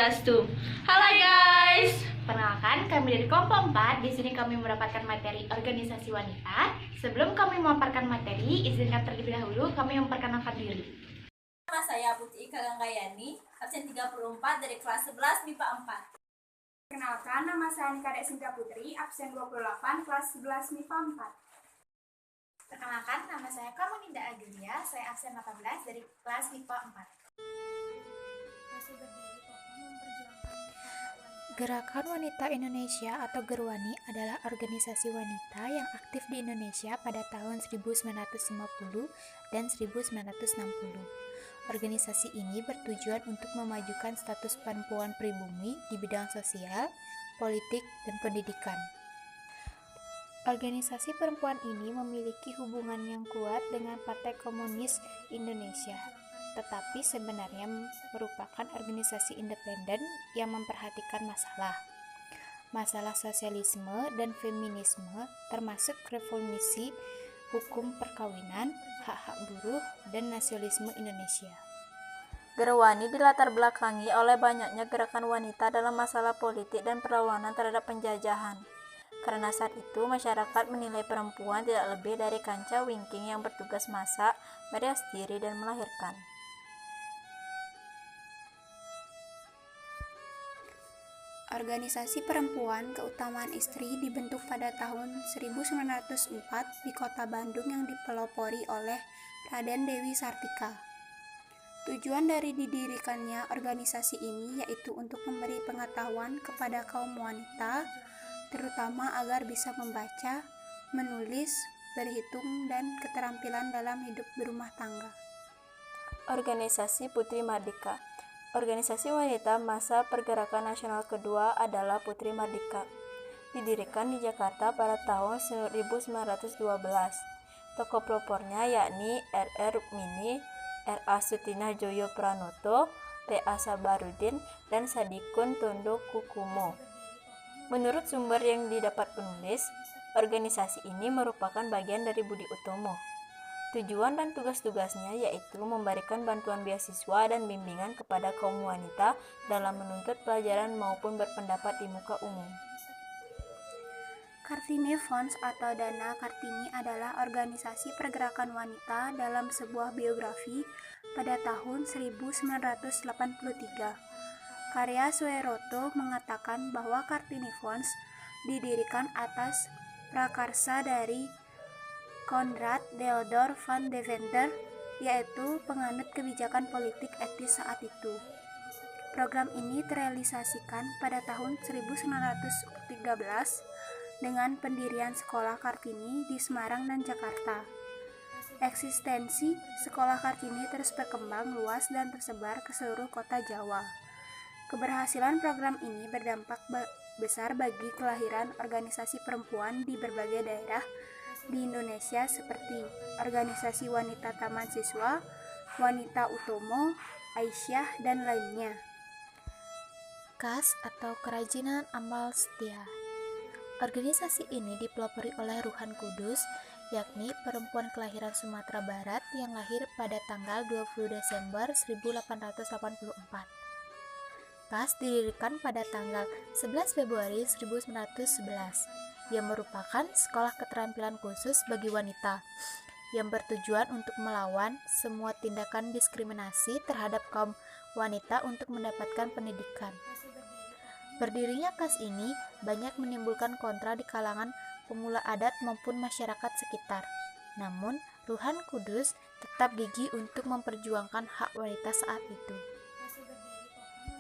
Swastiastu. Halo guys, perkenalkan kami dari kelompok 4. Di sini kami mendapatkan materi organisasi wanita. Sebelum kami memaparkan materi, izinkan terlebih dahulu kami memperkenalkan diri. Nama saya Putri Kaganggayani, absen 34 dari kelas 11 MIPA 4. Perkenalkan, nama saya Nika Sinta Putri, absen 28, kelas 11 MIPA 4. Perkenalkan, nama saya Kamuninda Agelia, saya absen 18 dari kelas MIPA 4. Gerakan Wanita Indonesia atau Gerwani adalah organisasi wanita yang aktif di Indonesia pada tahun 1950 dan 1960. Organisasi ini bertujuan untuk memajukan status perempuan pribumi di bidang sosial, politik, dan pendidikan. Organisasi perempuan ini memiliki hubungan yang kuat dengan Partai Komunis Indonesia, tetapi sebenarnya merupakan organisasi independen yang memperhatikan masalah sosialisme dan feminisme, termasuk reformasi hukum perkawinan, hak-hak buruh, dan nasionalisme Indonesia. Gerwani dilatar belakangi oleh banyaknya gerakan wanita dalam masalah politik dan perlawanan terhadap penjajahan. Karena saat itu masyarakat menilai perempuan tidak lebih dari kancah wingking yang bertugas masak, merias diri, dan melahirkan. Organisasi Perempuan Keutamaan Istri dibentuk pada tahun 1904 di kota Bandung yang dipelopori oleh Raden Dewi Sartika. Tujuan dari didirikannya organisasi ini yaitu untuk memberi pengetahuan kepada kaum wanita, terutama agar bisa membaca, menulis, berhitung, dan keterampilan dalam hidup berumah tangga. Organisasi Putri Mardika. Organisasi wanita masa pergerakan nasional kedua adalah Putri Mardika. Didirikan di Jakarta pada tahun 1912. Tokoh pelopornya yakni R.R. Rukmini, R.A. Sutina Joyo Pranoto, T.A. Sabarudin, dan Sadikun Tondo Kukumo. Menurut sumber yang didapat penulis, organisasi ini merupakan bagian dari Budi Utomo. Tujuan dan tugas-tugasnya yaitu memberikan bantuan beasiswa dan bimbingan kepada kaum wanita dalam menuntut pelajaran maupun berpendapat di muka umum. Kartini Fonds atau Dana Kartini adalah organisasi pergerakan wanita dalam sebuah biografi pada tahun 1983. Karya Sueroto mengatakan bahwa Kartini Fonds didirikan atas prakarsa dari Konrad Theodor van Deventer, yaitu penganut kebijakan politik etis saat itu. Program ini terrealisasikan pada tahun 1913 dengan pendirian Sekolah Kartini di Semarang dan Jakarta. Eksistensi Sekolah Kartini terus berkembang luas dan tersebar ke seluruh kota Jawa. Keberhasilan program ini berdampak besar bagi kelahiran organisasi perempuan di berbagai daerah di Indonesia seperti Organisasi Wanita Taman Siswa, Wanita Utomo, Aisyah, dan lainnya. KAS atau Kerajinan Amal Setia. Organisasi ini dipelopori oleh Ruhan Kudus, yakni perempuan kelahiran Sumatera Barat yang lahir pada tanggal 20 Desember 1884. KAS didirikan pada tanggal 11 Februari 1911 yang merupakan sekolah keterampilan khusus bagi wanita yang bertujuan untuk melawan semua tindakan diskriminasi terhadap kaum wanita untuk mendapatkan pendidikan. Berdirinya KAS ini banyak menimbulkan kontra di kalangan pemuda adat maupun masyarakat sekitar. Namun, Ruhan Kudus tetap gigih untuk memperjuangkan hak wanita saat itu.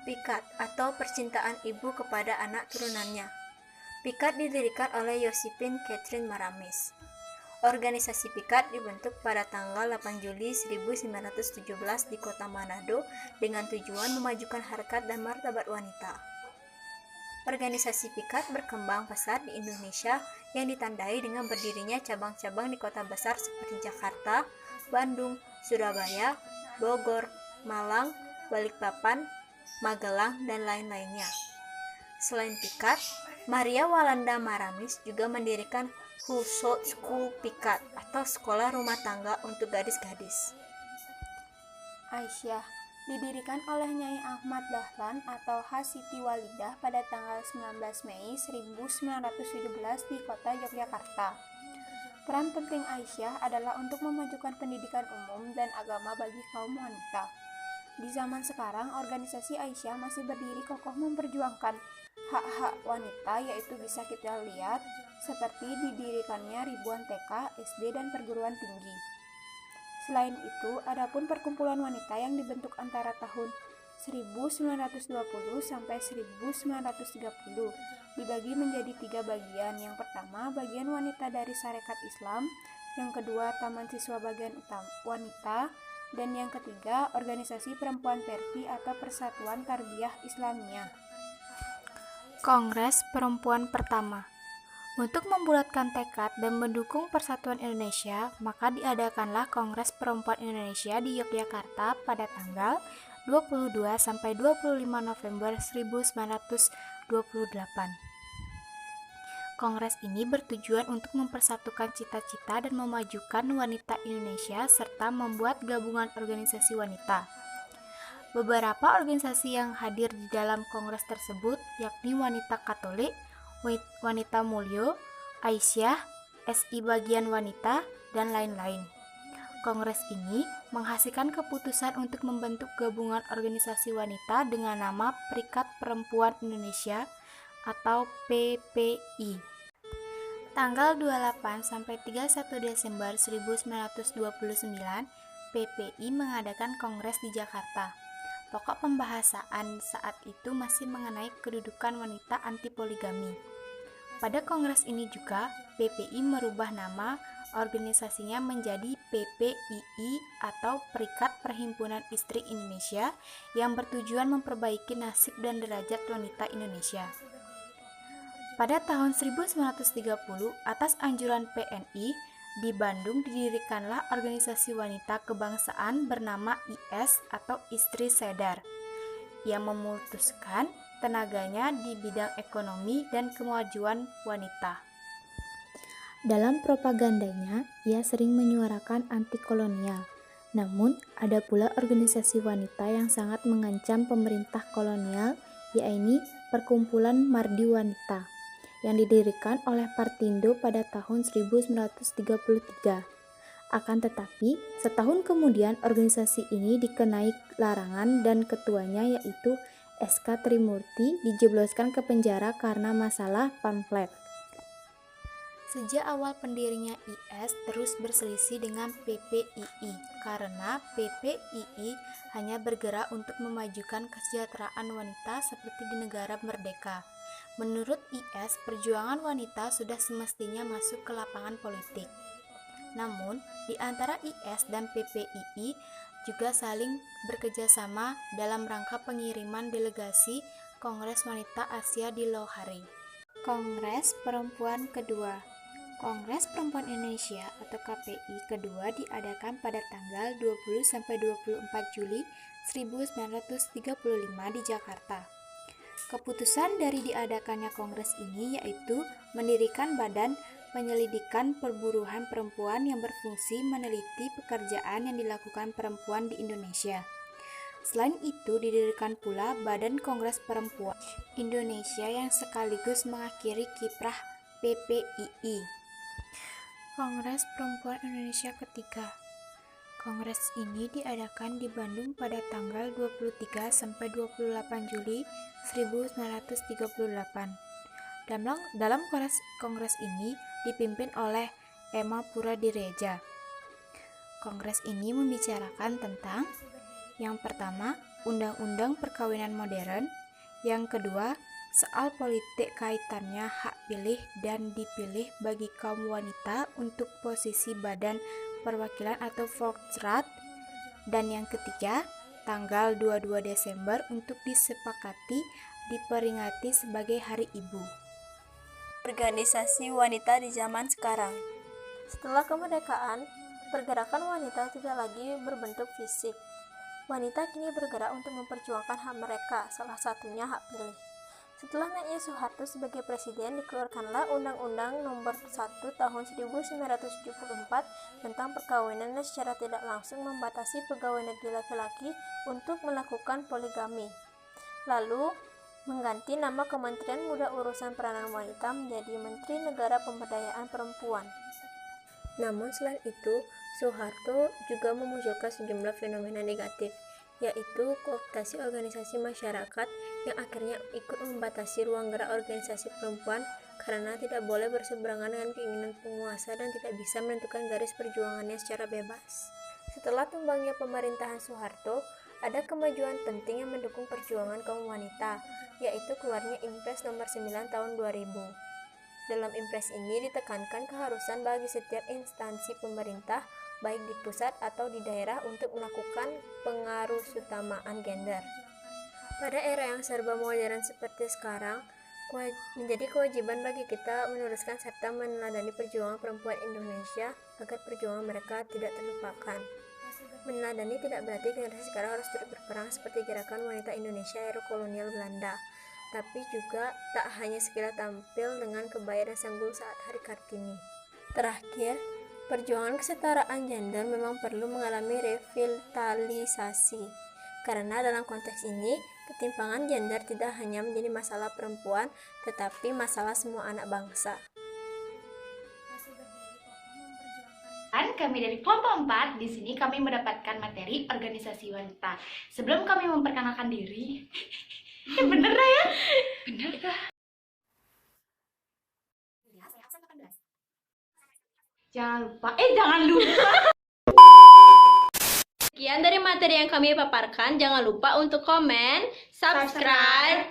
PIKAT atau Percintaan Ibu kepada Anak Turunannya. PIKAT didirikan oleh Yosipin Catherine Maramis. Organisasi PIKAT dibentuk pada tanggal 8 Juli 1917 di kota Manado dengan tujuan memajukan harkat dan martabat wanita. Organisasi PIKAT berkembang pesat di Indonesia yang ditandai dengan berdirinya cabang-cabang di kota besar seperti Jakarta, Bandung, Surabaya, Bogor, Malang, Balikpapan, Magelang, dan lain-lainnya. Selain PIKAT, Maria Walanda Maramis juga mendirikan Household School PIKAT atau Sekolah Rumah Tangga untuk Gadis-gadis. Aisyah. Didirikan oleh Nyai Ahmad Dahlan atau Hasiti Walidah pada tanggal 19 Mei 1917 di kota Yogyakarta. Peran penting Aisyah adalah untuk memajukan pendidikan umum dan agama bagi kaum wanita. Di zaman sekarang, organisasi Aisyah masih berdiri kokoh memperjuangkan hak-hak wanita, yaitu bisa kita lihat seperti didirikannya ribuan TK, SD, dan perguruan tinggi. Selain itu, adapun perkumpulan wanita yang dibentuk antara tahun 1920 sampai 1930 dibagi menjadi 3 bagian. Yang pertama, bagian wanita dari Sarekat Islam, yang kedua, Taman Siswa Bagian Wanita, dan yang ketiga, Organisasi Perempuan Perti atau Persatuan Tarbiyah Islamiyah. Kongres Perempuan Pertama. Untuk membulatkan tekad dan mendukung persatuan Indonesia, maka diadakanlah Kongres Perempuan Indonesia di Yogyakarta pada tanggal 22 sampai 25 November 1928. Kongres ini bertujuan untuk mempersatukan cita-cita dan memajukan wanita Indonesia serta membuat gabungan organisasi wanita. Beberapa organisasi yang hadir di dalam kongres tersebut yakni Wanita Katolik, Wanita Mulyo, Aisyah, SI Bagian Wanita, dan lain-lain. Kongres ini menghasilkan keputusan untuk membentuk gabungan organisasi wanita dengan nama Perikat Perempuan Indonesia atau PPI. Tanggal 28 sampai 31 Desember 1929, PPI mengadakan kongres di Jakarta. Pokok pembahasan saat itu masih mengenai kedudukan wanita anti poligami. Pada kongres ini juga, PPI merubah nama organisasinya menjadi PPII atau Perikat Perhimpunan Istri Indonesia yang bertujuan memperbaiki nasib dan derajat wanita Indonesia. Pada tahun 1930, atas anjuran PNI, di Bandung didirikanlah organisasi wanita kebangsaan bernama IS atau Istri Sedar yang memutuskan tenaganya di bidang ekonomi dan kemajuan wanita. Dalam propagandanya, ia sering menyuarakan anti kolonial. Namun, ada pula organisasi wanita yang sangat mengancam pemerintah kolonial, yaitu Perkumpulan Mardi Wanita, yang didirikan oleh Partindo pada tahun 1933. Akan tetapi, setahun kemudian organisasi ini dikenai larangan dan ketuanya yaitu SK Trimurti dijebloskan ke penjara karena masalah pamflet. Sejak awal pendirinya IS terus berselisih dengan PPII karena PPII hanya bergerak untuk memajukan kesejahteraan wanita seperti di negara merdeka. Menurut IS, perjuangan wanita sudah semestinya masuk ke lapangan politik. Namun, di antara IS dan PPII juga saling bekerjasama dalam rangka pengiriman delegasi Kongres Wanita Asia di Lohari. Kongres Perempuan Kedua. Kongres Perempuan Indonesia atau KPI kedua diadakan pada tanggal 20-24 Juli 1935 di Jakarta. Keputusan dari diadakannya kongres ini yaitu mendirikan Badan Penyelidikan Perburuhan Perempuan yang berfungsi meneliti pekerjaan yang dilakukan perempuan di Indonesia. Selain itu didirikan pula Badan Kongres Perempuan Indonesia yang sekaligus mengakhiri kiprah PPII. Kongres Perempuan Indonesia ketiga. Kongres ini diadakan di Bandung pada tanggal 23 sampai 28 Juli 1938. Dalam kongres ini dipimpin oleh Emma Puradiredja. Kongres ini membicarakan tentang yang pertama, Undang-Undang Perkawinan Modern, yang kedua, soal politik kaitannya hak pilih dan dipilih bagi kaum wanita untuk posisi Badan Perwakilan atau Volksrat, dan yang ketiga, tanggal 22 Desember untuk disepakati diperingati sebagai Hari Ibu. Organisasi wanita di zaman sekarang. Setelah kemerdekaan, pergerakan wanita tidak lagi berbentuk fisik. Wanita kini bergerak untuk memperjuangkan hak mereka, salah satunya hak pilih. Setelah naiknya Soeharto sebagai presiden, dikeluarkanlah Undang-Undang Nomor 1 Tahun 1974 tentang perkawinan yang secara tidak langsung membatasi pegawai negeri laki-laki untuk melakukan poligami. Lalu, mengganti nama Kementerian Muda Urusan Peranan Wanita menjadi Menteri Negara Pemberdayaan Perempuan. Namun selain itu, Soeharto juga memunculkan sejumlah fenomena negatif, yaitu kooptasi organisasi masyarakat yang akhirnya ikut membatasi ruang gerak organisasi perempuan karena tidak boleh berseberangan dengan keinginan penguasa dan tidak bisa menentukan garis perjuangannya secara bebas. Setelah tumbangnya pemerintahan Soeharto, ada kemajuan penting yang mendukung perjuangan kaum wanita, yaitu keluarnya Impres Nomor 9 Tahun 2000. Dalam Impres ini ditekankan keharusan bagi setiap instansi pemerintah baik di pusat atau di daerah untuk melakukan pengarusutamaan gender. Pada era yang serba modern seperti sekarang, menjadi kewajiban bagi kita meneruskan serta meneladani perjuangan perempuan Indonesia agar perjuangan mereka tidak terlupakan. Meneladani tidak berarti generasi sekarang harus turut berperang seperti gerakan wanita Indonesia era kolonial Belanda, tapi juga tak hanya sekedar tampil dengan kebaya dan sanggul saat Hari Kartini. Terakhir, perjuangan kesetaraan gender memang perlu mengalami revitalisasi, karena dalam konteks ini, ketimpangan gender tidak hanya menjadi masalah perempuan, tetapi masalah semua anak bangsa. Kami dari kelompok 4, di sini kami mendapatkan materi organisasi wanita. Sebelum kami memperkenalkan diri, bener dah ya? Bener dah. Jangan lupa. Sekian dari materi yang kami paparkan. Jangan lupa untuk komen, subscribe,